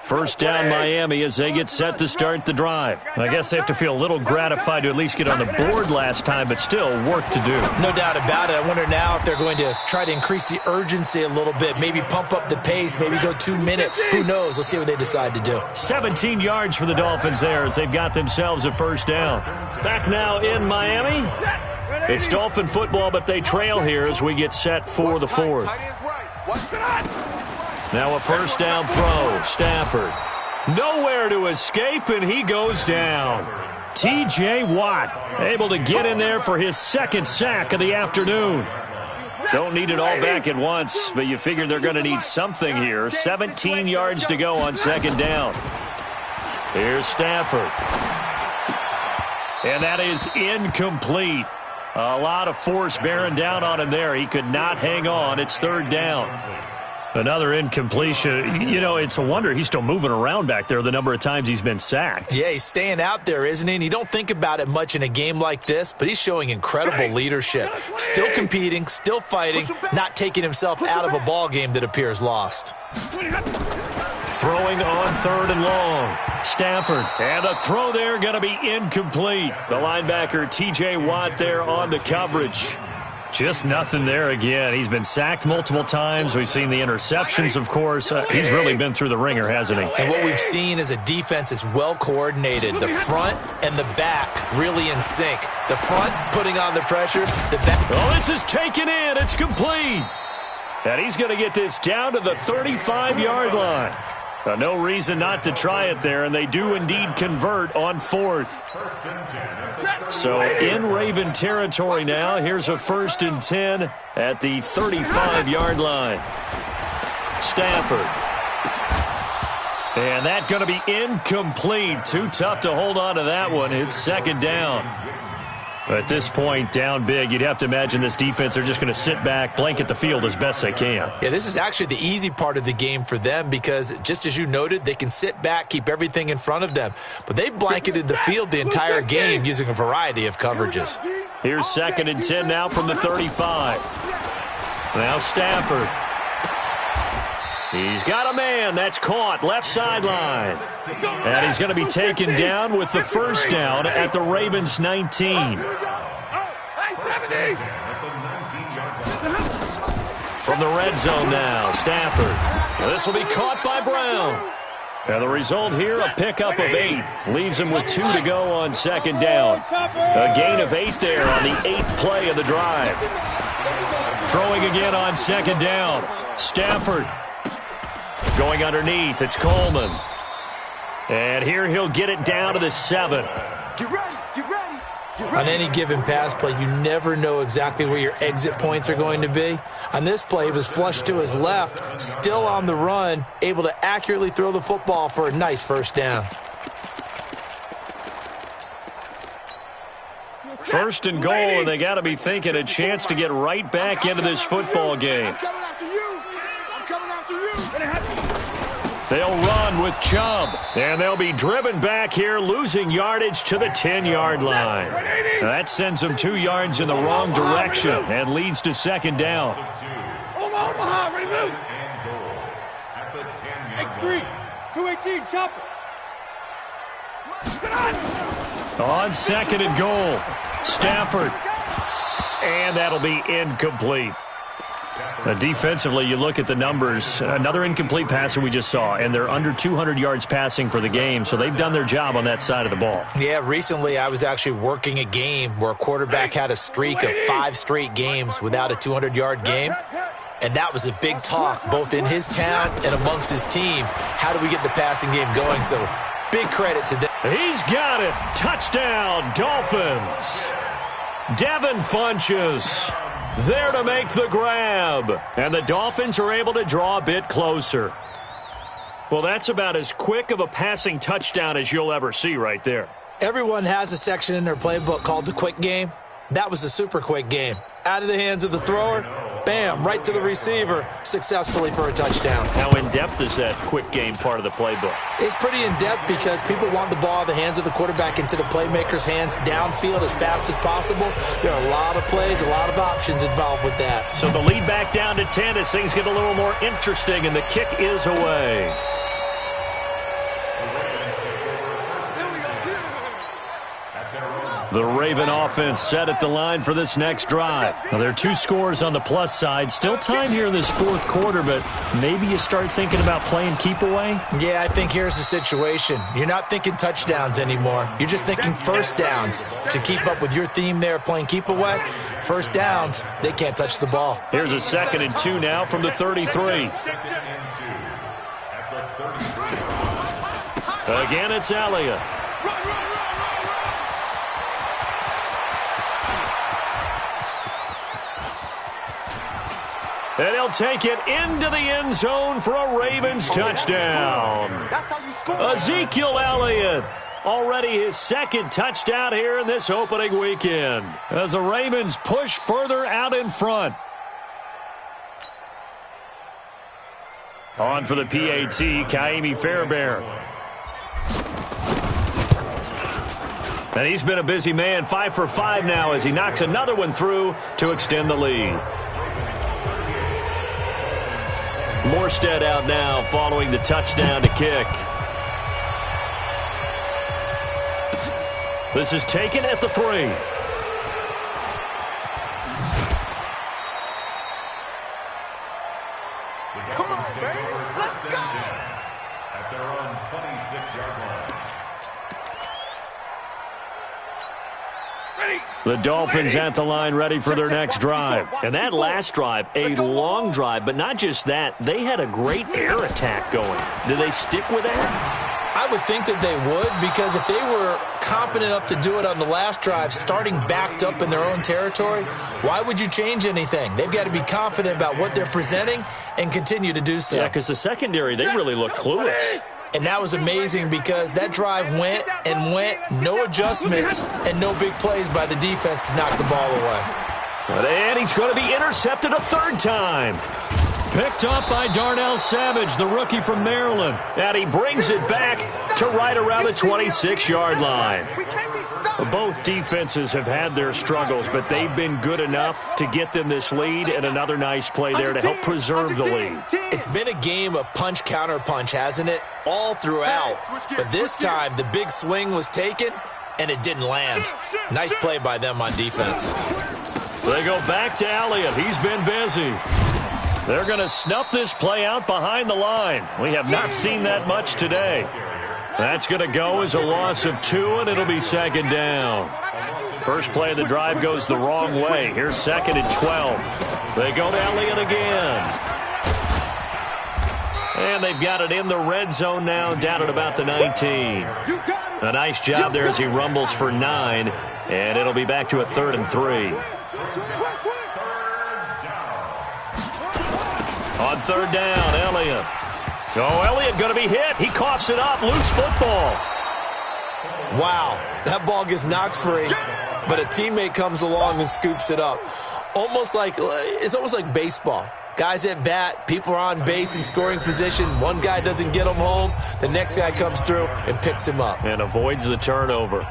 First down, Miami, as they get set to start the drive. I guess they have to feel a little gratified to at least get on the board last time, but still work to do. No doubt about it. I wonder now if they're going to try to increase the urgency a little bit, maybe pump up the pace, maybe go 2 minutes. Who knows? Let's see what they decide to do. 17 yards for the Dolphins there as they've got themselves a first down. Back now in Miami. It's Dolphin football, but they trail here as we get set for the fourth. Now a first down throw. Stafford. Nowhere to escape, and he goes down. T.J. Watt able to get in there for his second sack of the afternoon. Don't need it all back at once, but you figure they're going to need something here. 17 yards to go on second down. Here's Stafford. And that is incomplete. A lot of force bearing down on him there. He could not hang on. It's third down. Another incompletion. You know, it's a wonder he's still moving around back there the number of times he's been sacked. Yeah, he's staying out there, isn't he? And you don't think about it much in a game like this, but he's showing incredible leadership. Still competing, still fighting, not taking himself out of a ball game that appears lost. Throwing on third and long. Stafford. And the throw there going to be incomplete. The linebacker, T.J. Watt, there on the coverage. Just nothing there again. He's been sacked multiple times. We've seen the interceptions, of course. He's really been through the ringer, hasn't he? And what we've seen is a defense that's well coordinated. The front and the back really in sync. The front putting on the pressure. The back. Oh, this is taken in. It's complete. And he's going to get this down to the 35-yard line. No reason not to try it there, and they do indeed convert on fourth. So in Raven territory now, here's a 1st and 10 at the 35-yard line. Stafford. And that's going to be incomplete. Too tough to hold on to that one. It's second down. At this point, down big, you'd have to imagine this defense, they're just going to sit back, blanket the field as best they can. Yeah, this is actually the easy part of the game for them because, just as you noted, they can sit back, keep everything in front of them. But they've blanketed the field the entire game using a variety of coverages. Here's 2nd and 10 now from the 35. Now Stafford. He's got a man. That's caught. Left sideline. And he's going to be taken down with the first down at the Ravens 19. From the red zone now, Stafford. This will be caught by Brown. And the result here, a pickup of 8. Leaves him with 2 to go on second down. A gain of 8 there on the 8th play of the drive. Throwing again on second down. Stafford. Going underneath, it's Coleman. And here he'll get it down to the 7. Get ready, get ready, get ready. On any given pass play, you never know exactly where your exit points are going to be. On this play, he was flushed to his left, still on the run, able to accurately throw the football for a nice first down. 1st and goal, and they got to be thinking a chance to get right back into this football game. I'm coming after you. I'm coming after you. They'll run with Chubb, and they'll be driven back here, losing yardage to the 10-yard line. That sends them 2 yards in the wrong direction and leads to second down. Omaha, ready to move. X3, 218, chopper. On 2nd and goal, Stafford. And that'll be incomplete. Defensively, you look at the numbers. Another incomplete passer we just saw, and they're under 200 yards passing for the game, so they've done their job on that side of the ball. Yeah, recently I was actually working a game where a quarterback had a streak of 5 straight games without a 200-yard game, and that was a big talk, both in his town and amongst his team. How do we get the passing game going? So big credit to them. He's got it. Touchdown, Dolphins. Devin Funches there to make the grab. And the Dolphins are able to draw a bit closer. Well, that's about as quick of a passing touchdown as you'll ever see right there. Everyone has a section in their playbook called the quick game. That was a super quick game. Out of the hands of the thrower, bam, right to the receiver, successfully for a touchdown. How in-depth is that quick game part of the playbook? It's pretty in-depth because people want the ball out of the hands of the quarterback into the playmaker's hands downfield as fast as possible. There are a lot of plays, a lot of options involved with that. So the lead back down to 10 as things get a little more interesting, and the kick is away. The Raven offense set at the line for this next drive. Now, there are 2 scores on the plus side. Still time here in this 4th quarter, but maybe you start thinking about playing keep away? Yeah, I think here's the situation. You're not thinking touchdowns anymore. You're just thinking first downs. To keep up with your theme there, playing keep away, first downs, they can't touch the ball. Here's a 2nd and 2 now from the 33. Again, it's Elliott. And he'll take it into the end zone for a Ravens touchdown. Ezekiel Elliott Already his second touchdown here in this opening weekend, as the Ravens push further out in front. On for the PAT, Kaimi Fairbairn. And he's been a busy man, 5 for 5 now as he knocks another one through to extend the lead. Morstead out now following the touchdown to kick. This is taken at the 3. Come on, baby. Let's go. At their own 26-yard line. The Dolphins at the line ready for their next drive. And that last drive, a long drive, but not just that. They had a great air attack going. Do they stick with that? I would think that they would, because if they were competent enough to do it on the last drive, starting backed up in their own territory, why would you change anything? They've got to be confident about what they're presenting and continue to do so. Yeah, because the secondary, they really look clueless. And that was amazing because that drive went and went, no adjustments and no big plays by the defense to knock the ball away. And he's going to be intercepted a third time. Picked up by Darnell Savage, the rookie from Maryland. And he brings it back to right around the 26-yard line. Both defenses have had their struggles, but they've been good enough to get them this lead, and another nice play there to help preserve the lead. It's been a game of punch-counter-punch, hasn't it? All throughout. But this time, the big swing was taken, and it didn't land. Nice play by them on defense. They go back to Elliott. He's been busy. They're going to snuff this play out behind the line. We have not seen that much today. That's going to go as a loss of 2, and it'll be second down. First play of the drive goes the wrong way. Here's second and 12. They go to Elliott again. And they've got it in the red zone now, down at about the 19. A nice job there as he rumbles for 9, and it'll be back to a 3rd and 3. On third down, Elliott. Oh, Elliott going to be hit. He coughs it up. Loose football. Wow. That ball gets knocked free, but a teammate comes along and scoops it up. It's almost like baseball. Guys at bat, people are on base in scoring position. One guy doesn't get him home. The next guy comes through and picks him up. And avoids the turnover.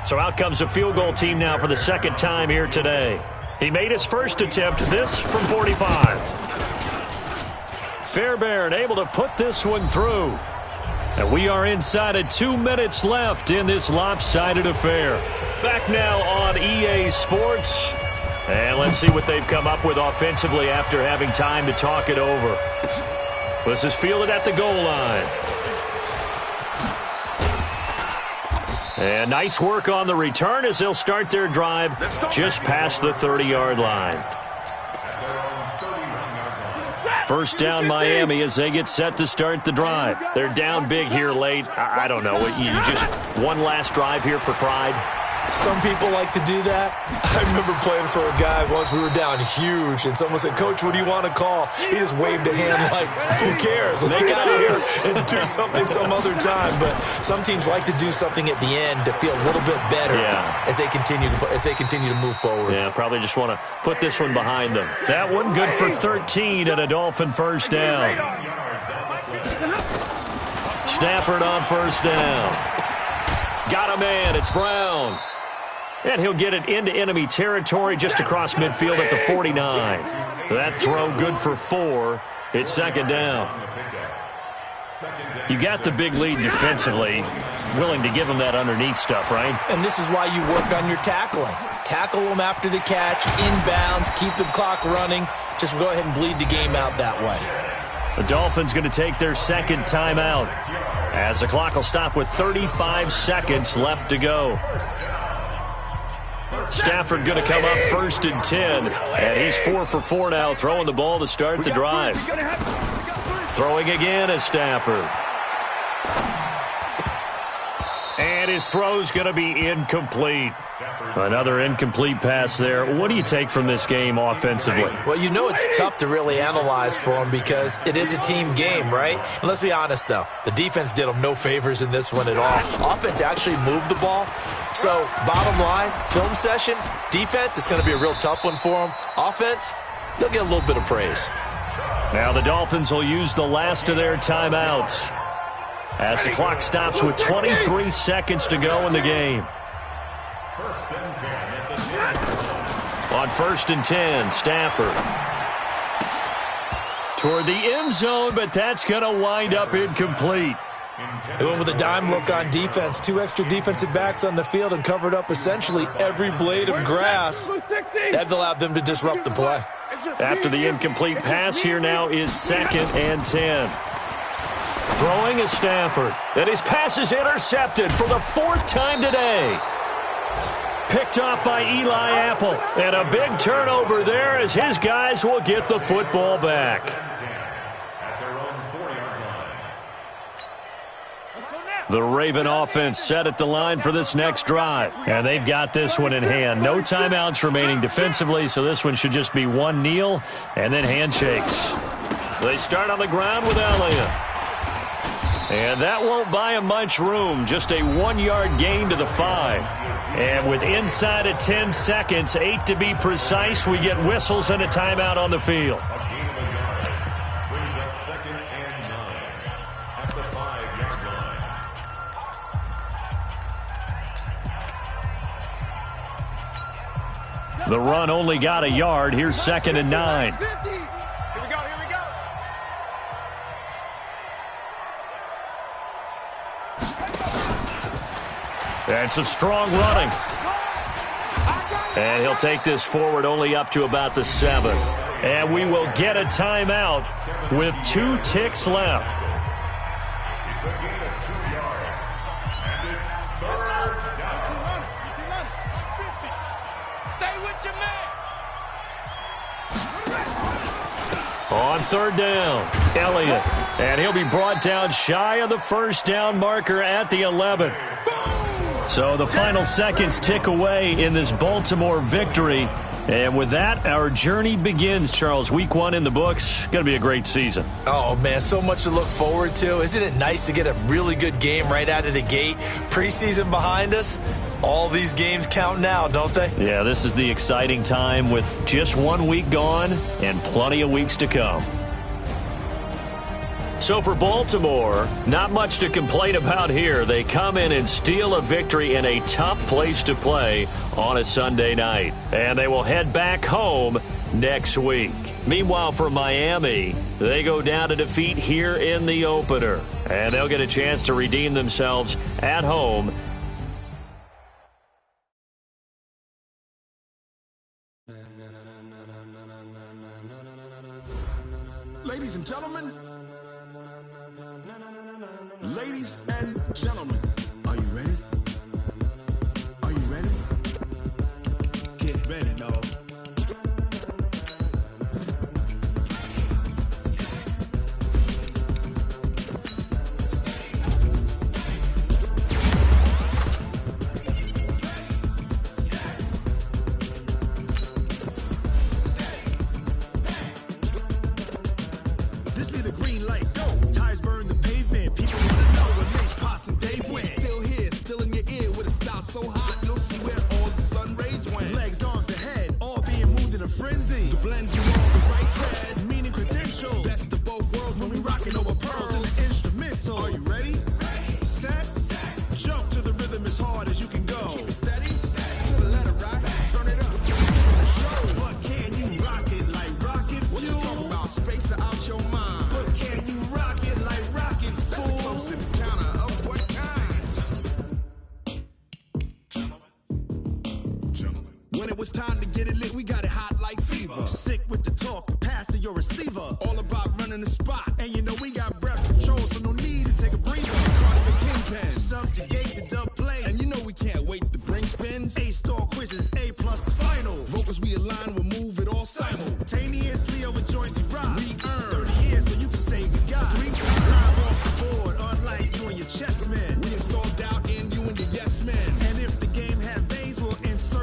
So out comes the field goal team now for the second time here today. He made his first attempt, this from 45. Fairbairn able to put this one through. And we are inside of 2 minutes left in this lopsided affair. Back now on EA Sports. And let's see what they've come up with offensively after having time to talk it over. This is fielded at the goal line. And nice work on the return as they'll start their drive just past the 30-yard line. First down Miami as they get set to start the drive. They're down big here late. I don't know. You just one last drive here for pride. Some people like to do that. I remember playing for a guy once. We were down huge, and someone said, "Coach, what do you want to call?" He just waved a hand like, "Who cares? Let's get out of here and do something some other time." But some teams like to do something at the end to feel a little bit better as they continue to move forward. Yeah, probably just want to put this one behind them. That one good for 13 and a Dolphin first down. Stafford on first down. Got a man. It's Brown. And he'll get it into enemy territory just across midfield at the 49. That throw good for 4. It's second down. You got the big lead defensively. Willing to give them that underneath stuff, right? And this is why you work on your tackling. Tackle them after the catch, inbounds, keep the clock running. Just go ahead and bleed the game out that way. The Dolphins going to take their second timeout as the clock will stop with 35 seconds left to go. Stafford going to come up first and 10, and he's 4 for 4 now, throwing the ball to start the drive. Throwing again is Stafford. And his throw's going to be incomplete. Another incomplete pass there. What do you take from this game offensively? Well, you know it's tough to really analyze for them because it is a team game, right? And let's be honest, though. The defense did them no favors in this one at all. Offense actually moved the ball. So, bottom line, film session, defense, it's going to be a real tough one for them. Offense, they'll get a little bit of praise. Now the Dolphins will use the last of their timeouts as the clock stops with 23 seconds to go in the game. On 1st and 10, Stafford. Toward the end zone, but that's going to wind up incomplete. They went with a dime look on defense. 2 extra defensive backs on the field and covered up essentially every blade of grass. That allowed them to disrupt the play. After the incomplete pass, here now is 2nd and 10. Throwing is Stafford. And his pass is intercepted for the 4th time today. Picked off by Eli Apple. And a big turnover there as his guys will get the football back. The Raven offense set at the line for this next drive. And they've got this one in hand. No timeouts remaining defensively, so this one should just be one kneel and then handshakes. They start on the ground with Elliott. And that won't buy him much room. Just a 1-yard gain to the 5. And with inside of 10 seconds, 8 to be precise, we get whistles and a timeout on the field. The run only got a yard. Here's 2nd and 9. Here we go. And some strong running. And he'll take this forward only up to about the 7. And we will get a timeout with 2 ticks left. On 3rd down, Elliott. And he'll be brought down shy of the 1st down marker at the 11. So the final seconds tick away in this Baltimore victory. And with that, our journey begins, Charles. Week 1 in the books. Going to be a great season. Oh, man, so much to look forward to. Isn't it nice to get a really good game right out of the gate? Preseason behind us. All these games count now, don't they? Yeah, this is the exciting time with just 1 week gone and plenty of weeks to come. So for Baltimore, not much to complain about here. They come in and steal a victory in a tough place to play on a Sunday night. And they will head back home next week. Meanwhile, for Miami, they go down to defeat here in the opener. And they'll get a chance to redeem themselves at home. Ladies and gentlemen, are you ready? Are you ready? Get ready, dog. This be the green light, go. Tires burn the pavement. People want to know what makes Pots and Dave win. Still here, still in your ear with a style so hot, you'll see where all the sun rage went. Legs, arms, ahead, all being moved in a frenzy. To blend you all the right cred, meaning credentials. Best of both worlds when we rocking over pearls in the instrumental. Are you ready? Set, jump to the rhythm as hard as you can go. Keep it steady, to the letter right, turn it up. Show, but can you rock it like rocket fuel? What you talking about? Space out your mind. But can you rock it like rockets, fool? That's a close encounter of what kind? Gentlemen. When it was time to get it lit, we got it hot like fever. Sick with the talk, pass to your receiver. All about running the spot. And you know we got breath control, so no need to take a breather. Cardi the kingpin, subjugate the dub play. And you know we can't wait to bring spins. A-star quizzes, A+ the final. Vocals we align, we'll move it all simultaneously over joints we rock. We earn 30 years so you can say we got. 3 times live off the board, unlike you and your chess men. We install doubt in you and your yes men. And if the game had veins, we'll insert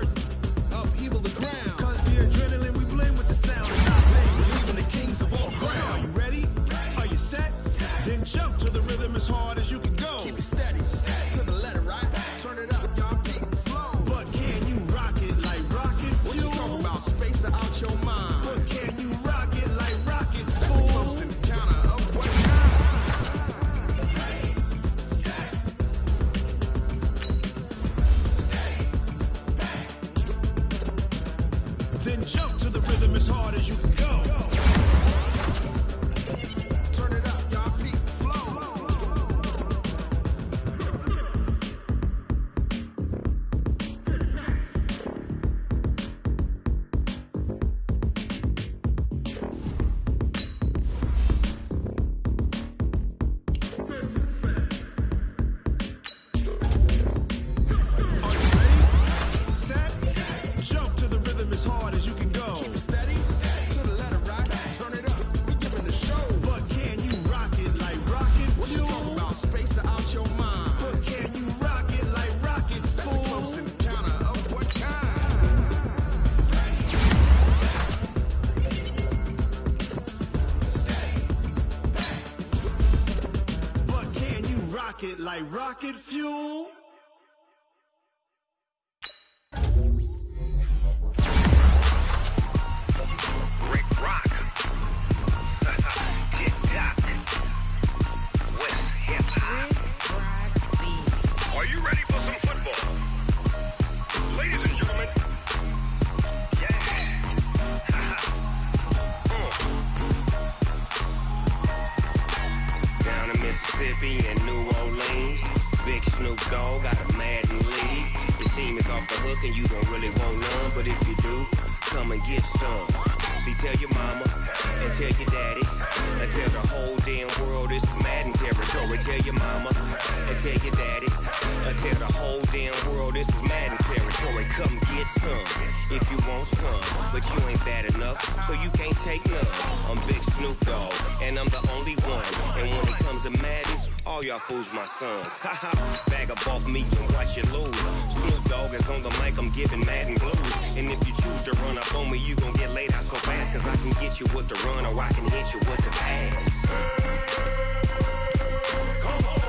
like rocket fuel. Rick Rock. Tick-tock. West hip-hop. Are you ready for some football? Ladies and gentlemen. Yeah. Down in Mississippi and New Orleans, Big Snoop Dogg got a Madden league. His team is off the hook and you don't really want none, but if you do, come and get some. See, tell your mama and tell your daddy and tell the whole damn world this is Madden territory. Tell your mama and tell your daddy and tell the whole damn world this is Madden territory. Come get some if you want some, but you ain't bad enough, so you can't take none. I'm Big Snoop Dogg and I'm the only one. And when it comes to Madden, all y'all fools my sons. Haha, bag up off me and watch you lose. Snoop Dogg is on the mic, I'm giving Madden blues. And if you choose to run up on me, you gon' get laid out so fast, cause I can get you with the run or I can hit you with the pass. Come on.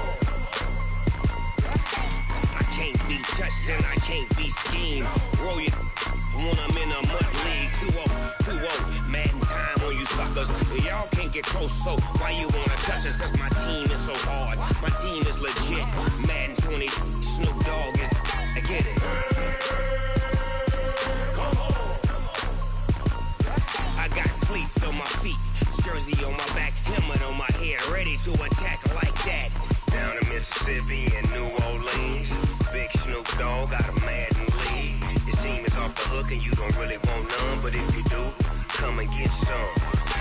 I can't be touched and I can't be schemed. Roll you when I'm in a mud league. 2-0, Madden time on you suckers. Y'all can't get close, so why you wanna touch us? Cause my team is so hard. My team is legit. Madden 20, Snoop Dogg is, I get it. Come on. I got cleats on my feet, jersey on my back, helmet on my head, ready to attack like that. Down in Mississippi and New Orleans, Big Snoop Dogg got a Madden league. His team is off the hook and you don't really want none, but if you do, come and get some.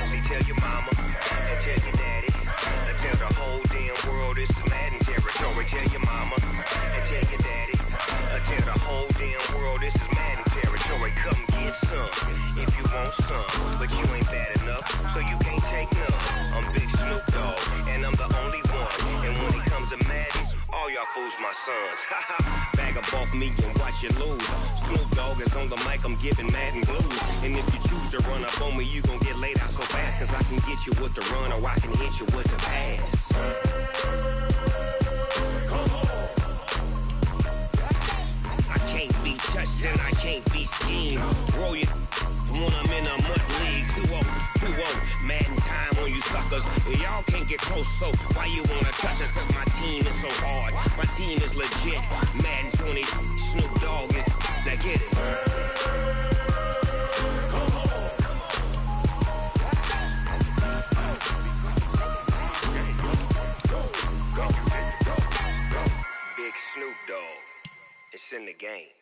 See, tell your mama and tell your daddy and tell the whole damn world this is Madden territory. Tell your mama and tell your daddy and tell the whole damn world this is Madden territory. Come get some if you want some, but you ain't bad enough, so you can't take none. I'm Big Snoop Dogg and I'm the only one. And when it comes to Madden, all y'all fools my sons. Bag up off me and watch you lose. Snoop Dogg is on the mic, I'm giving Madden blues. And if you choose to run up on me, you gon' get laid out so fast, cause I can get you with the run or I can hit you with the pass. Come on. I can't be touched and I can't be schemed. Roll you when I'm in a mud league. 2-0, Madden time on you suckers. Y'all can't get close, so why you wanna touch us? Cause my team is so hard. My team is legit. Madden 20, Snoop Dogg is, now get it. Come on. Go. Big Snoop Dogg. It's in the game.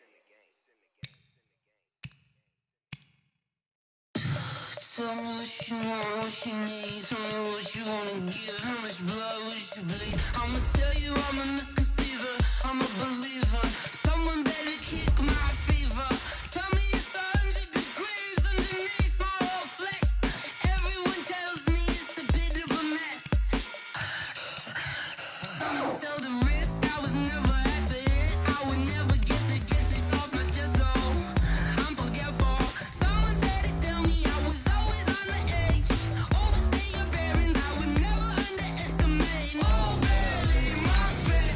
Tell me what you want, what you need. Tell me what you wanna give. How much blood would you bleed? I'ma tell you I'm a misconceiver. I'm a believer. Someone better kick my fever. Tell me it's 100 degrees underneath my whole flesh. Everyone tells me it's a bit of a mess. I'ma tell the risk I was never at the end. I would never get this off my chest though. I'm forgetful. Someone better tell me I was always on the edge. Overstay your bearings, I would never underestimate. Oh, barely my best.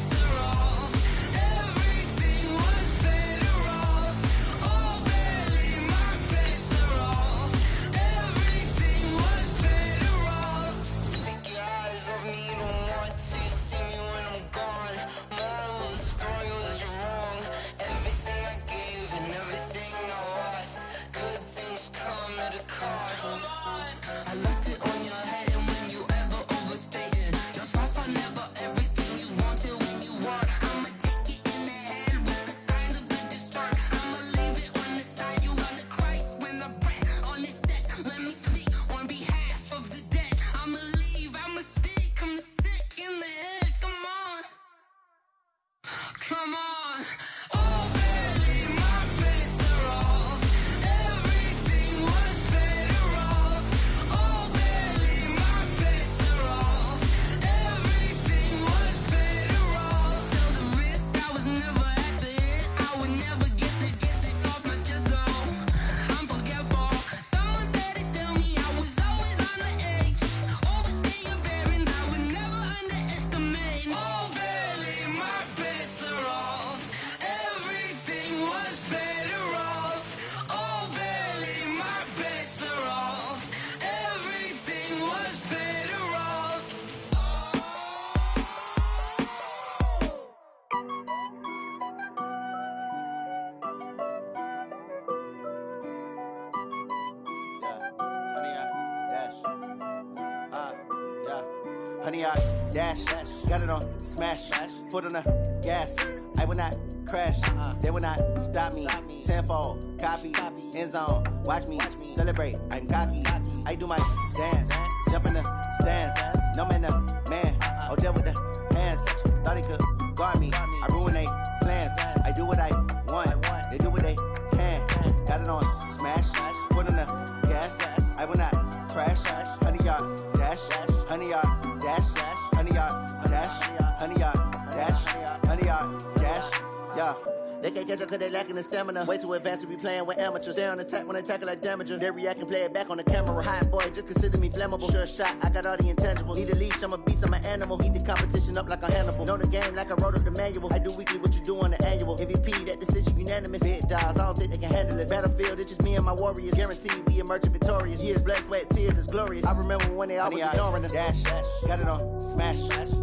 100-yard dash. Got it on smash. Foot on the gas. I will not crash. They will not stop me. Tenfold, copy, end zone. Watch me celebrate. I'm cocky. I do my dance. Jump in the stands. No man, the man. Oh, deal with the hands. Thought he could guard me. I ruin they plans. I do what I want. They do what they can. Got it on smash. Foot on the gas. I will not crash. 100-yard dash. 100-yard dash. 100-yard dash. 100-yard dash. 100-yard dash. Yeah. They can't catch up cause they lacking the stamina. Way too advanced to be playing with amateurs. Stay on attack when they tackle like damager. They react and play it back on the camera. Hot boy, just consider me flammable. Sure shot, I got all the intangibles. Need a leash, I'm a beast, I'm an animal. Heat the competition up like a Hannibal. Know the game like I wrote up the manual. I do weekly what you do on the annual. MVP, that decision unanimous. Big dogs, I don't think they can handle it. Battlefield, it's just me and my warriors. Guaranteed we emerging victorious. Years, blood, sweat, tears, it's glorious. I remember when they always ignoring us. Dash, got it on smash.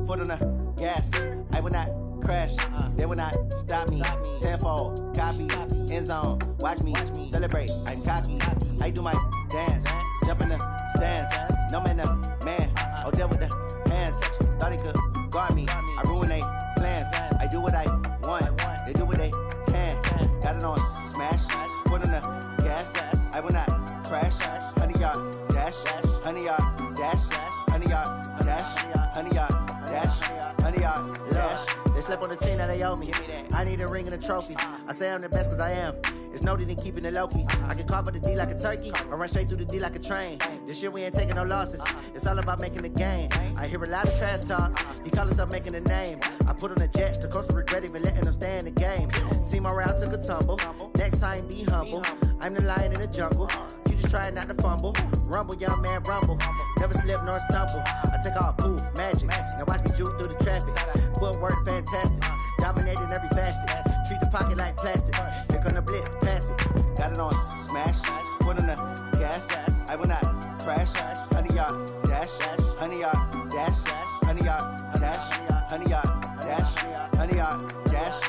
Foot on the gas. I will not crash. They will not stop me. Tenfold, copy, end zone. Watch me celebrate. I'm cocky. I do my dance. Jump in the stands. No man, the man. Oh, deal with the hands. Thought he could guard me. I ruin they plans. I do what I want. They do what they can. Got it on smash. Foot on the gas. I will not crash. 100-yard dash. 100-yard dash. 100-yard dash. 100-yard dash. 100-yard dash. They slept on the team that they owe me. I need a ring and a trophy. I say I'm the best cause I am. It's noted in keeping it low-key. I can carve for the D like a turkey, or run straight through the D like a train. This year we ain't taking no losses. It's all about making the game. I hear a lot of trash talk. He call himself making a name. I put on the Jets. The coach will regret even letting them stay in the game. Team morale took a tumble. Next time be humble. I'm the lion in the jungle. You just trying not to fumble. Rumble, young man, rumble. Never slip nor stumble. I take off, poof, magic. Now watch me juke through the traffic. Footwork fantastic. Dominating every facet. Treat the pocket like plastic. Here come the blitz, pass it. Got it on smash. Foot on the gas. I will not crash. 100-yard dash. 100-yard dash. 100-yard dash. 100-yard dash. 100-yard dash.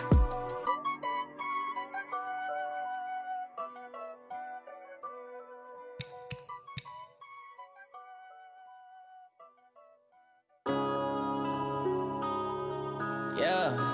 Yeah.